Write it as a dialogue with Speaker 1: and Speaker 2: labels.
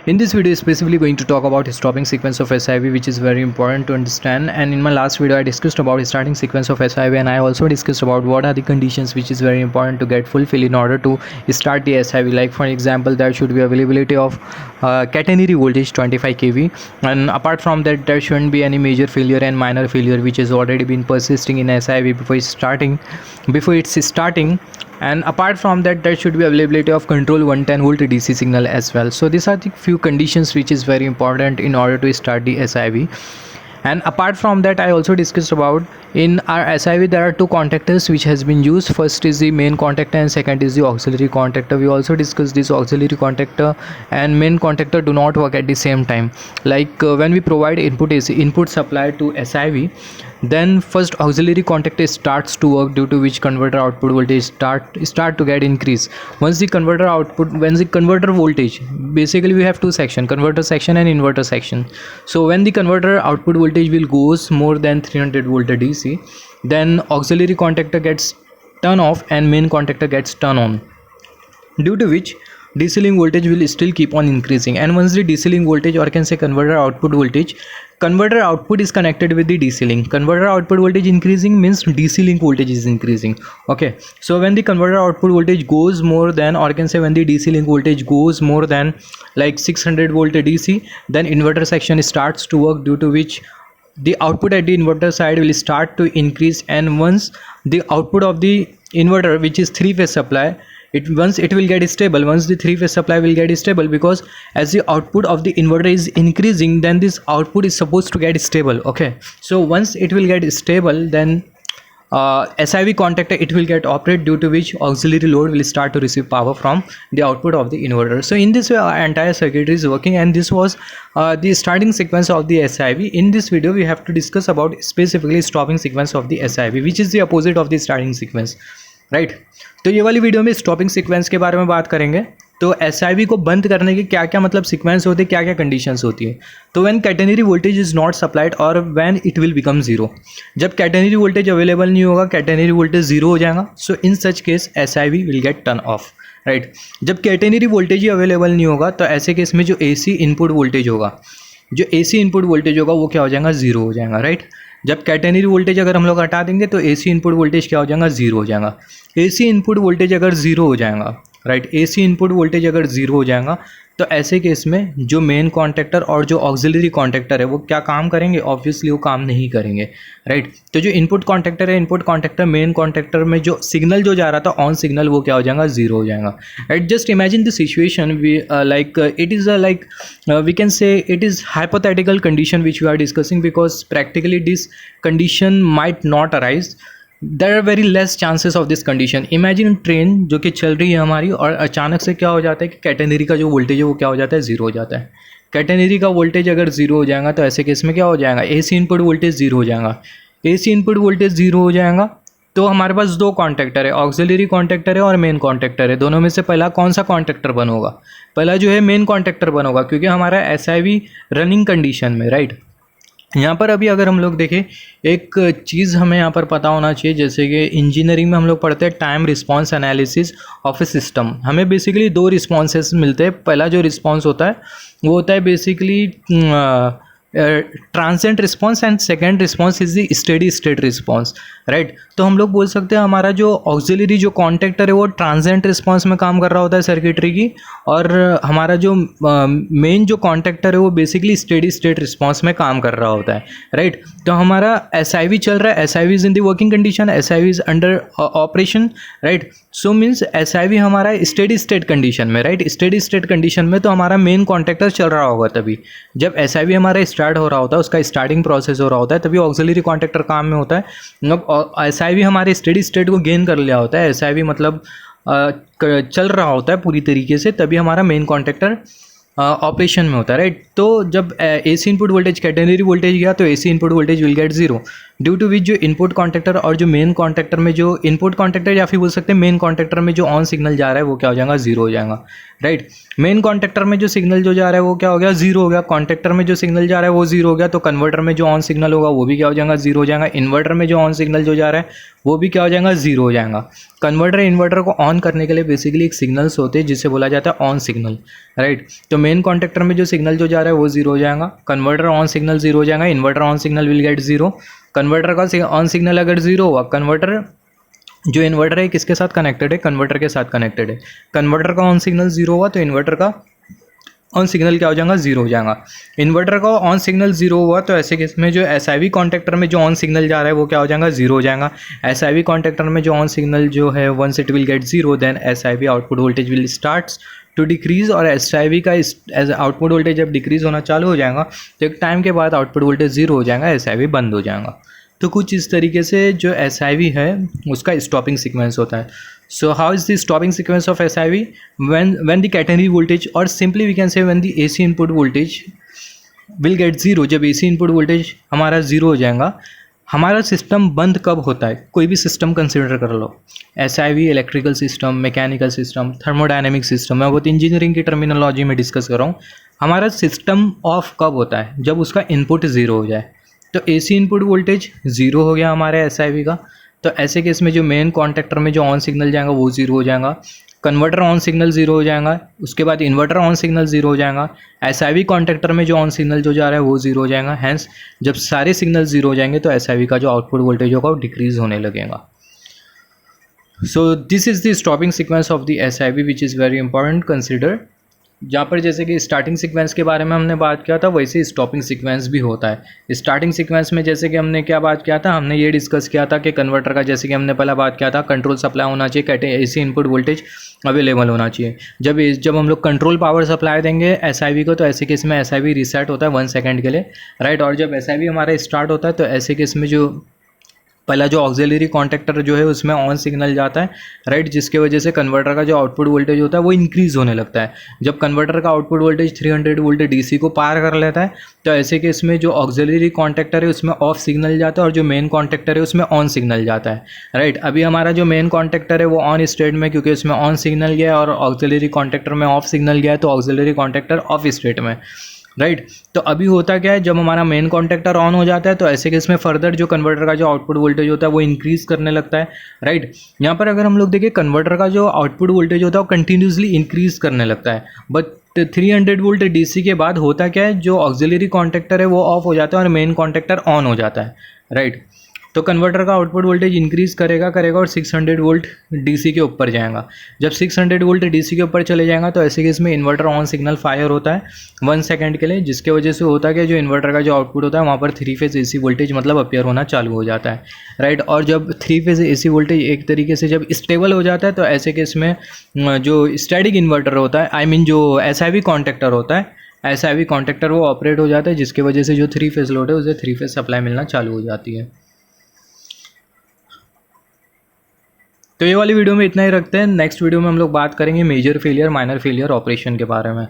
Speaker 1: In this video, specifically going to talk about stopping sequence of SIV, which is very important to understand. And in my last video, I discussed about starting sequence of SIV, and I also discussed about what are the conditions which is very important to get fulfilled in order to start the SIV. Like for example, there should be availability of catenary voltage 25 kV, and apart from that, there shouldn't be any major failure and minor failure which has already been persisting in SIV before it's starting. And apart from that, there should be availability of control 110 volt DC signal as well. So these are the few conditions which is very important in order to start the SIV. And apart from that, I also discussed about in our SIV there are two contactors which has been used. First is the main contactor and second is the auxiliary contactor. We also discussed this auxiliary contactor and main contactor do not work at the same time. Like when we provide input supply to SIV, then first auxiliary contactor starts to work, due to which converter output voltage start to get increase. Once the converter voltage, basically we have two section, converter section and inverter section. So when the converter output voltage will goes more than 300 volt DC, then auxiliary contactor gets turn off and main contactor gets turn on, due to which DC link voltage will still keep on increasing. And once the DC link voltage, or can say converter output is connected with the DC link, converter output voltage increasing means DC link voltage is increasing. Okay, so when the converter output voltage goes more than, or can say when the DC link voltage goes more than like 600 volt DC, then inverter section starts to work, due to which the output at the inverter side will start to increase. And once the output of the inverter, which is three-phase supply, once it will get stable, once the three-phase supply will get stable, because as the output of the inverter is increasing, then this output is supposed to get stable. Okay, so once it will get stable, then SIV contactor it will get operate, due to which auxiliary load will start to receive power from the output of the inverter. So in this way our entire circuitry is working, and this was the starting sequence of the SIV. In this video we have to discuss about specifically stopping sequence of the SIV, which is the opposite of the starting sequence, right. तो ये वाली video में stopping sequence के बारे में बात करेंगे। तो SIV को बंद करने के क्या क्या मतलब सीक्वेंस होते हैं, क्या क्या कंडीशंस होती है। तो when catenary voltage is not supplied और when it will become zero, जब कैटेनरी वोल्टेज अवेलेबल नहीं होगा, कैटेनरी वोल्टेज जीरो हो जाएगा। So in such case SIV will get turn off, right. जब कैटेनरी वोल्टेज ही अवेलेबल नहीं होगा, तो ऐसे केस में जो AC इनपुट वोल्टेज होगा, वो क्या हो जाएगा, जीरो हो जाएगा, राइट। जब कैटेनरी वोल्टेज अगर हम लोग हटा देंगे तो AC इनपुट वोल्टेज क्या हो जाएगा, जीरो हो जाएगा। AC इनपुट वोल्टेज अगर जीरो हो जाएगा, राइट, AC इनपुट वोल्टेज अगर जीरो हो जाएगा, तो ऐसे केस में जो मेन कॉन्टैक्टर और जो ऑक्सिलरी कॉन्टैक्टर है वो क्या काम करेंगे, ऑब्वियसली वो काम नहीं करेंगे, राइट। तो जो इनपुट कॉन्टैक्टर है, इनपुट कॉन्टैक्टर मेन कॉन्टैक्टर में जो सिग्नल जो जा रहा था ऑन सिग्नल, वो क्या हो जाएगा, जीरो हो जाएगा, right. Just imagine the situation like it is like we can say it is hypothetical condition which we are discussing, because practically this condition might not arise. There are very less chances of this condition. Imagine train जो कि चल रही है हमारी, और अचानक से क्या हो जाता है कि कैटेनरी का जो वोल्टेज है वो क्या हो जाता है, जीरो हो जाता है। कैटेनरी का वोल्टेज अगर जीरो हो जाएगा, तो ऐसे केस में क्या हो जाएगा, AC इनपुट वोल्टेज जीरो हो जाएगा। AC इनपुट वोल्टेज जीरो हो जाएगा, तो हमारे पास दो कॉन्टैक्टर है, ऑक्सिलरी कॉन्टैक्टर है और मेन कॉन्टैक्टर है। दोनों में से पहला कौन सा कॉन्टैक्टर बन होगा, पहला जो है मेन कॉन्टैक्टर बन होगा, क्योंकि हमारा SIV रनिंग कंडीशन में, राइट। यहाँ पर अभी अगर हम लोग देखें, एक चीज़ हमें यहाँ पर पता होना चाहिए, जैसे कि इंजीनियरिंग में हम लोग पढ़ते हैं time response analysis of A system. हमें बेसिकली दो रिस्पॉन्सेस मिलते हैं। पहला जो रिस्पॉन्स होता है वो होता है basically transient response, and second response is the steady state response, right. तो हम लोग बोल सकते हैं हमारा जो ऑक्सिलरी जो कॉन्टैक्टर है वो ट्रांजिएंट रिस्पॉन्स में काम कर रहा होता है सर्किटरी की, और हमारा जो मेन जो कॉन्टैक्टर है वो बेसिकली स्टेडी स्टेट रिस्पॉन्स में काम कर रहा होता है, राइट। तो हमारा SIV चल रहा है, SIV is in the working condition, SIV is under operation, right. So means SIV हमारा स्टेडी स्टेट कंडीशन में, राइट। स्टेडी स्टेट कंडीशन में तो हमारा मेन कॉन्टैक्टर चल रहा होगा, तभी जब SIV हमारा स्टार्ट हो रहा होता है, उसका स्टार्टिंग प्रोसेस हो रहा होता है, तभी ऑक्सिलरी कॉन्टैक्टर काम में होता है। मतलब SIV हमारे स्टेडी स्टेट को गेन कर लिया होता है, SIV मतलब चल रहा होता है पूरी तरीके से, तभी हमारा मेन कॉन्टैक्टर ऑपरेशन में होता है, राइट। तो जब AC input voltage catenary voltage गया, तो AC input voltage will get zero. Due to which जो इनपुट कॉन्टेक्टर और जो मेन कॉन्टेक्टर में जो इनपुट कॉन्टेक्टर या फिर बोल सकते हैं मेन कॉन्टेक्टर में जो ऑन सिग्नल जा रहा है वो क्या हो जाएगा, जीरो हो जाएगा, राइट। मेन कॉन्टेक्टर में जो सिग्नल जो जा रहा है वो क्या हो गया, जीरो हो गया। कॉन्टेक्टर में जो सिग्नल जा रहा है वो जीरो हो गया, तो कन्वर्टर में जो ऑन सिग्नल होगा वो भी क्या हो जाएगा, जीरो हो जाएगा। इन्वर्टर में जो ऑन सिग्नल जो जा रहा है वो भी क्या हो जाएगा, जीरो हो जाएगा। कन्वर्टर इन्वर्टर को ऑन करने के लिए बेसिकली एक सिग्नल्स होते हैं जिसे बोला जाता है ऑन सिग्नल, राइट। तो मेन कॉन्टेक्टर में जो सिग्नल जो जा रहा है वो जीरो हो जाएगा, कन्वर्टर ऑन सिग्नल जीरो हो जाएगा, inverter on signal will get zero. Converter का ऑन सिग्नल अगर जीरो हुआ, कन्वर्टर जो इन्वर्टर है किसके साथ कनेक्टेड है, कन्वर्टर के साथ कनेक्टेड है। कन्वर्टर का ऑन सिग्नल जीरो हुआ तो इन्वर्टर का ऑन सिग्नल क्या हो जाएगा, जीरो हो जाएगा। इन्वर्टर का ऑन सिग्नल जीरो हुआ तो ऐसे केस में जो एसआईवी कॉन्टेक्टर में जो ऑन सिग्नल जा रहा है वो क्या हो जाएगा, जीरो हो जाएगा। एसआईवी कॉन्टेक्टर में जो ऑन सिग्नल जो है once it will get zero then SIV output voltage will starts to decrease. और एसआईवी का आउटपुट वोल्टेज जब डिक्रीज होना चालू हो जाएगा तो एक टाइम के बाद आउटपुट वोल्टेज जीरो हो जाएगा, एसआईवी बंद हो जाएगा। तो कुछ इस तरीके से जो एसआईवी है उसका स्टॉपिंग सीक्वेंस होता है। So how is the stopping sequence of SIV, when the catenary voltage और simply we can say when the AC input voltage will get zero. जब एसी इनपुट वोल्टेज हमारा जीरो हो जाएगा, हमारा सिस्टम बंद कब होता है, कोई भी सिस्टम कंसिडर कर लो, SIV electrical system, mechanical system, thermodynamic system, मैं बहुत इंजीनियरिंग की टर्मिनोलॉजी में डिस्कस कर रहा हूँ। हमारा सिस्टम ऑफ कब होता है, जब उसका इनपुट ज़ीरो हो जाए। तो एसी इनपुट वोल्टेज ज़ीरो हो गया हमारे एसआईवी का, तो ऐसे केस में जो मेन कॉन्टेक्टर में जो ऑन सिग्नल जाएगा वो ज़ीरो हो जाएगा, कन्वर्टर ऑन सिग्नल ज़ीरो हो जाएगा, उसके बाद इन्वर्टर ऑन सिग्नल ज़ीरो हो जाएगा, एसआईवी कॉन्टेक्टर में जो ऑन सिग्नल जो जा रहा है वो ज़ीरो हो जाएगा। हैंस जब सारे सिग्नल ज़ीरो हो जाएंगे तो एसआईवी का जो आउटपुट वोल्टेज होगा वो डिक्रीज होने लगेगा। So this is the stopping sequence of the SIV which is very important consider. जहाँ पर जैसे कि स्टार्टिंग सीक्वेंस के बारे में हमने बात किया था वैसे स्टॉपिंग सीक्वेंस भी होता है। स्टार्टिंग सीक्वेंस में जैसे कि हमने क्या बात किया था, हमने ये डिस्कस किया था कि कन्वर्टर का जैसे कि हमने पहला बात किया था कंट्रोल सप्लाई होना चाहिए, एसी इनपुट वोल्टेज अवेलेबल होना चाहिए। जब हम लोग कंट्रोल पावर सप्लाई देंगे एसआईवी को तो ऐसे केस में एसआईवी रीसेट होता है 1 सेकंड के लिए, राइट। और जब एसआईवी हमारा स्टार्ट होता है तो ऐसे केस में जो पहला जो ऑक्सिलरी कॉन्टेक्टर जो है उसमें ऑन सिग्नल जाता है, राइट, जिसके वजह से कन्वर्टर का जो आउटपुट वोल्टेज होता है वो इंक्रीज़ होने लगता है। जब कन्वर्टर का आउटपुट वोल्टेज 300 वोल्ट डीसी को पार कर लेता है तो ऐसे केस में जो ऑक्सिलरी कॉन्टेक्टर है उसमें ऑफ सिग्नल जाता है और जो मेन कॉन्टेक्टर है उसमें ऑन सिग्नल जाता है, राइट। अभी हमारा जो मेन कॉन्टेक्टर है वो ऑन स्टेट में, क्योंकि उसमें ऑन सिग्नल गया और ऑक्सिलरी कॉन्टेक्टर में ऑफ सिग्नल गया है तो ऑक्सिलरी कॉन्टेक्टर ऑफ स्टेट में, राइट। तो अभी होता क्या है, जब हमारा मेन कॉन्टेक्टर ऑन हो जाता है तो ऐसे केस में फर्दर जो कन्वर्टर का जो आउटपुट वोल्टेज होता है वो इंक्रीज़ करने लगता है, राइट। यहाँ पर अगर हम लोग देखें कन्वर्टर का जो आउटपुट वोल्टेज होता है वो कंटिन्यूसली इंक्रीज़ करने लगता है, बट 300 वोल्ट डीसी के बाद होता क्या है, जो ऑक्सिलरी कॉन्टेक्टर है वो ऑफ हो जाता है और मेन कॉन्टेक्टर ऑन हो जाता है, राइट। तो कन्वर्टर का आउटपुट वोल्टेज इंक्रीज़ करेगा और 600 वोल्ट डीसी के ऊपर जाएगा। जब 600 वोल्ट डीसी के ऊपर चले जाएगा तो ऐसे केस में इन्वर्टर ऑन सिग्नल फायर होता है 1 सेकंड के लिए, जिसके वजह से होता है कि जो इन्वर्टर का जो आउटपुट होता है वहाँ पर 3 फेज़ एसी वोल्टेज मतलब अपीयर होना चालू हो जाता है, राइट। और जब 3 फेज़ एसी वोल्टेज एक तरीके से जब स्टेबल हो जाता है तो ऐसे केस में जो स्टैटिक इन्वर्टर होता है, आई मीन जो एसआईवी कॉन्टेक्टर होता है, एसआईवी कॉन्टेक्टर वो ऑपरेट हो जाता है, जिसकी वजह से जो 3 फेज़ लोड है उसे 3 फेज़ सप्लाई मिलना चालू हो जाती है। तो ये वाली वीडियो में इतना ही रखते हैं। नेक्स्ट वीडियो में हम लोग बात करेंगे major failure minor failure operation के बारे में।